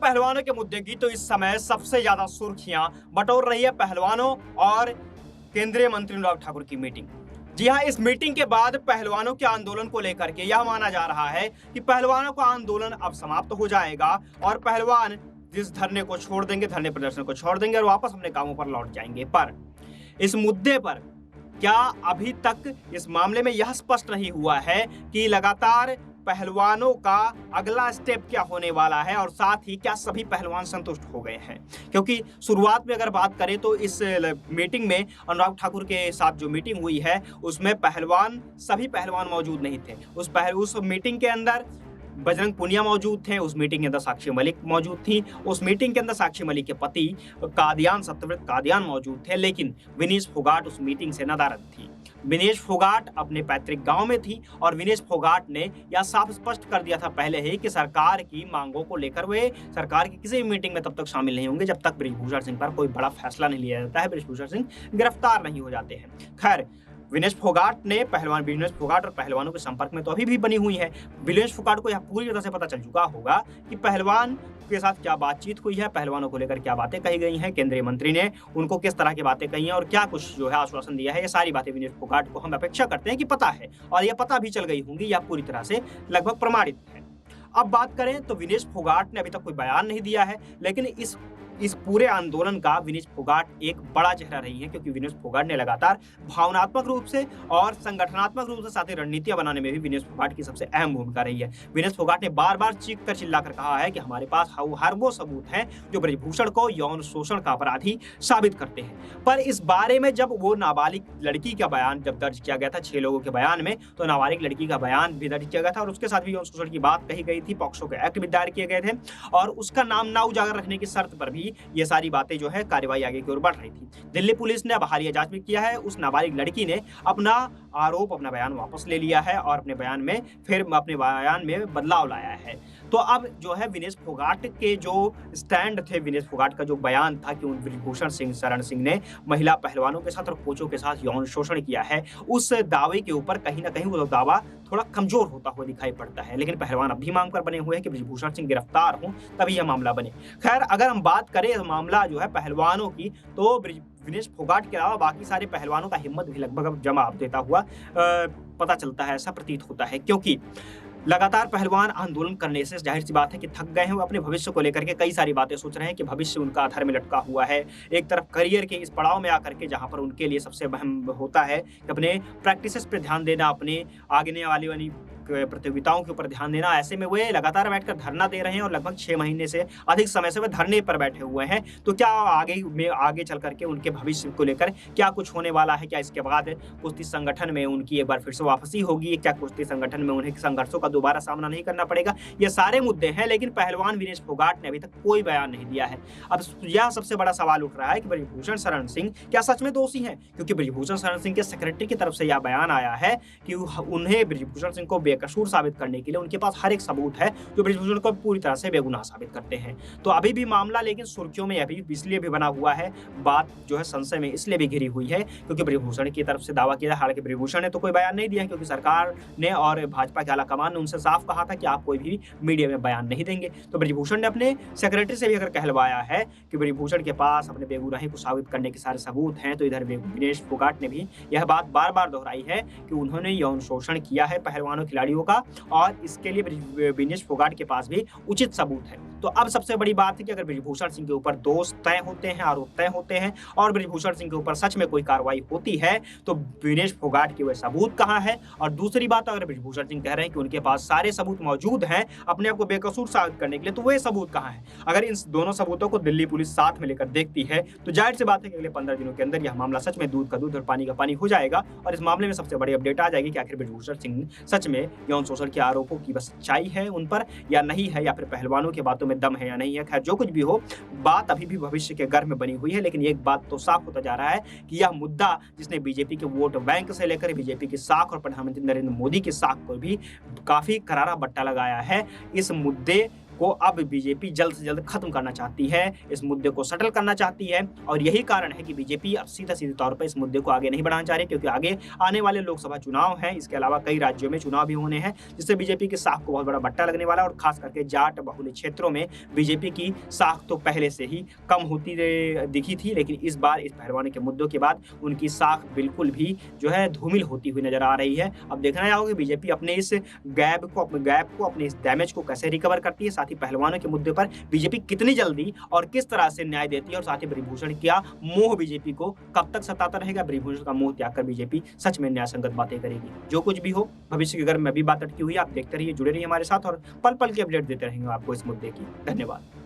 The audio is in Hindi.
पहलवानों के मुद्दे की तो इस समय सबसे ज्यादा सुर्खियां बटोर रही है पहलवानों और केंद्रीय मंत्री अनुराग ठाकुर की मीटिंग। जी हां, इस मीटिंग के बाद पहलवानों के आंदोलन को लेकर के यह माना जा रहा है कि पहलवानों का आंदोलन अब समाप्त हो जाएगा और पहलवान जिस धरने को छोड़ देंगे, धरने प्रदर्शन को छोड़ देंगे और वापस अपने कामों पर लौट जाएंगे। पर इस मुद्दे पर क्या अभी तक इस मामले में यह स्पष्ट नहीं हुआ है कि लगातार पहलवानों का अगला स्टेप क्या होने वाला है और साथ ही क्या सभी पहलवान संतुष्ट हो गए हैं। क्योंकि शुरुआत में अगर बात करें तो इस मीटिंग में अनुराग ठाकुर के साथ जो मीटिंग हुई है उसमें सभी पहलवान मौजूद नहीं थे। उस मीटिंग के अंदर बजरंग पुनिया मौजूद थे, उस मीटिंग के अंदर साक्षी मलिक मौजूद थी, उस मीटिंग के अंदर साक्षी मलिक के पति सत्यव्रत कादियान मौजूद थे, लेकिन विनेश फोगाट उस मीटिंग से नदारद थी। विनेश फोगाट अपने पैतृक गांव में थी और विनेश फोगाट ने यह साफ स्पष्ट कर दिया था पहले ही कि सरकार की मांगों को लेकर वे सरकार की किसी भी मीटिंग में तब तक शामिल नहीं होंगे जब तक बृजभूषण सिंह पर कोई बड़ा फैसला नहीं लिया जाता है, बृजभूषण सिंह गिरफ्तार नहीं हो जाते हैं। खैर, विनेश फोगाट और पहलवानों के संपर्क में तो अभी भी बनी हुई है। विनेश फोगाट को यह पूरी तरह से पता चल चुका होगा कि पहलवान के साथ क्या बातचीत हुई है, पहलवानों को लेकर क्या बातें कही गई हैं, केंद्रीय मंत्री ने उनको किस तरह की बातें कही हैं और क्या कुछ जो है आश्वासन दिया है। ये सारी बातें विनेश फोगाट को हम अपेक्षा करते हैं कि पता है और यह पता भी चल गई होंगी, यह पूरी तरह से लगभग प्रमाणित है। अब बात करें तो विनेश फोगाट ने अभी तक कोई बयान नहीं दिया है, लेकिन इस पूरे आंदोलन का विनेश फोगाट एक बड़ा चेहरा रही है, क्योंकि विनेश फोगाट ने लगातार भावनात्मक रूप से और संगठनात्मक रूप से साथ ही रणनीतियां बनाने में भी विनेश फोगाट की सबसे अहम भूमिका रही है। विनेश फोगाट ने बार बार चीख कर चिल्लाकर कहा है कि हमारे पास हर वो सबूत हैं जो बृजभूषण को यौन शोषण का अपराधी साबित करते हैं। पर इस बारे में जब वो नाबालिग लड़की का बयान जब दर्ज किया गया था 6 लोगों के बयान में, तो नाबालिग लड़की का बयान भी दर्ज किया गया था और उसके साथ भी यौन शोषण की बात कही गई थी, पॉक्सो के एक्ट भी दायर किए गए थे और उसका नाम ना उजागर रखने की शर्त पर भी ये सारी बातें जो है कार्रवाई आगे की ओर बढ़ रही थी। दिल्ली पुलिस ने अब हालिया जांच में किया है, उस नाबालिग लड़की ने अपना बयान वापस ले लिया है और अपने बयान में बदलाव लाया है। तो अब जो है विनेश फोगाट के जो स्टैंड थे, विनेश फोगाट का जो बयान था कि बृजभूषण सिंह शरण सिंह ने महिला पहलवानों के साथ और कोचों के साथ यौन शोषण किया है, उस दावे के ऊपर कहीं ना कहीं वो दावा थोड़ा कमजोर होता हुआ दिखाई पड़ता है। लेकिन पहलवान अब भी मांग पर बने हुए हैं कि बृजभूषण सिंह गिरफ्तार हों तभी यह मामला बने। खैर, अगर हम बात करें मामला जो है पहलवानों की, तो विनेश फोगाट के अलावा बाकी सारे पहलवानों का हिम्मत भी लगभग अब जवाब देता हुआ पता चलता है, ऐसा प्रतीत होता है। क्योंकि लगातार पहलवान आंदोलन करने से जाहिर सी बात है कि थक गए हैं। वो अपने भविष्य को लेकर के कई सारी बातें सोच रहे हैं कि भविष्य उनका अधर में लटका हुआ है। एक तरफ करियर के इस पड़ाव में आकर के जहां पर उनके लिए सबसे अहम होता है कि अपने प्रैक्टिसेस पे ध्यान देना, अपने आगे आने वाली प्रतियोगिताओं के ऊपर ध्यान देना, ऐसे में वे लगातार बैठकर धरना दे रहे हैं और लगभग 6 महीने से अधिक समय से वे धरने पर बैठे हुए हैं। तो क्या आगे चल करके उनके भविष्य को लेकर क्या कुछ होने वाला है? क्या इसके बाद कुश्ती संगठन में उनकी एक बार फिर से वापसी होगी? क्या कुश्ती संगठन में उन्हें संघर्षों का दोबारा सामना नहीं करना पड़ेगा? ये सारे मुद्दे हैं, लेकिन पहलवान विनेश फोगाट ने अभी तक कोई बयान नहीं दिया है। अब यह सबसे बड़ा सवाल उठ रहा है कि बृजभूषण शरण सिंह क्या सच में दोषी हैं? क्योंकि बृजभूषण शरण सिंह के सेक्रेटरी की तरफ से यह बयान आया है कि उन्हें बृजभूषण सिंह को बेकसूर साबित करने के लिए उनके पास हर एक सबूत है जो बृजभूषण को पूरी तरह से बेगुनाह साबित करते हैं। तो अभी भी मामला लेकिन सुर्खियों में अभी इसलिए भी बना हुआ है, बात जो है संशय में इसलिए भी घिरी हुई है क्योंकि बृजभूषण की तरफ से दावा किया। हालांकि बृजभूषण ने तो कोई बयान नहीं दिया, क्योंकि सरकार ने और भाजपा के आला कमान ने उनसे साफ कहा था कि आप कोई भी मीडिया में बयान नहीं देंगे। तो बृजभूषण ने अपने सेक्रेटरी से भी अगर कहलवाया है कि बृजभूषण के पास अपने बेगुनाही को साबित करने के सारे सबूत हैं, तो इधर विनेश फोगाट ने भी यह बात बार बार दोहराई है कि उन्होंने यौन शोषण किया है पहलवानों खिलाड़ियों का और इसके लिए विनेश फोगाट के पास भी उचित सबूत है। तो अब सबसे बड़ी बात है कि अगर बृजभूषण सिंह के ऊपर दोष तय होते हैं, आरोप तय होते हैं और बृजभूषण सिंह के ऊपर सच में कोई कार्रवाई होती है, तो विनेश फोगाट के वह सबूत कहां है? और दूसरी बात, अगर बृजभूषण सिंह कह रहे हैं कि उनके पास सारे सबूत मौजूद हैं अपने आप को बेकसूर साबित करने के लिए, तो वह सबूत कहां है? अगर इन दोनों सबूतों को दिल्ली पुलिस साथ में लेकर देखती है तो जाहिर सी बात है कि अगले 15 दिनों के अंदर यह मामला सच में दूध का दूध और पानी का पानी हो जाएगा और इस मामले में सबसे बड़ी अपडेट आ जाएगी कि आखिर बृजभूषण सिंह सच में यौन शोषण के आरोपों की सच्चाई है उन पर या नहीं है, या फिर पहलवानों की बातों में दम है या नहीं है। खैर, जो कुछ भी हो, बात अभी भी भविष्य के गर्भ में बनी हुई है, लेकिन एक बात तो साफ होता जा रहा है कि यह मुद्दा जिसने बीजेपी के वोट बैंक से लेकर बीजेपी की साख और प्रधानमंत्री नरेंद्र मोदी की साख को भी काफी करारा बट्टा लगाया है, इस मुद्दे को अब बीजेपी जल्द से जल्द खत्म करना चाहती है, इस मुद्दे को सेटल करना चाहती है और यही कारण है कि बीजेपी अब सीधे तौर पर इस मुद्दे को आगे नहीं बढ़ाना चाह रही, क्योंकि आगे आने वाले लोकसभा चुनाव हैं। इसके अलावा कई राज्यों में चुनाव भी होने हैं, जिससे बीजेपी की साख को बहुत बड़ा बट्टा लगने वाला है और खास करके जाट बहुल क्षेत्रों में बीजेपी की साख तो पहले से ही कम होती दिखी थी, लेकिन इस बार इस पहलवानी के मुद्दों के बाद उनकी साख बिल्कुल भी जो है धूमिल होती हुई नजर आ रही है। अब देखना यह होगा कि बीजेपी अपने इस गैप को अपने इस डैमेज को कैसे रिकवर करती है, साथ ही पहलवानों के मुद्दे पर बीजेपी कितनी जल्दी और किस तरह से न्याय देती है और साथ ही ब्रिजभूषण क्या मोह बीजेपी को कब तक सताता रहेगा, ब्रिजभूषण का मोह त्याग कर बीजेपी सच में न्याय संगत बातें करेगी। जो कुछ भी हो, भविष्य की अगर मैं भी बात अटकी हुई आप देखते रहिए, जुड़े रहिए हमारे साथ और पल पल की अपडेट देते रहेंगे आपको इस मुद्दे की। धन्यवाद।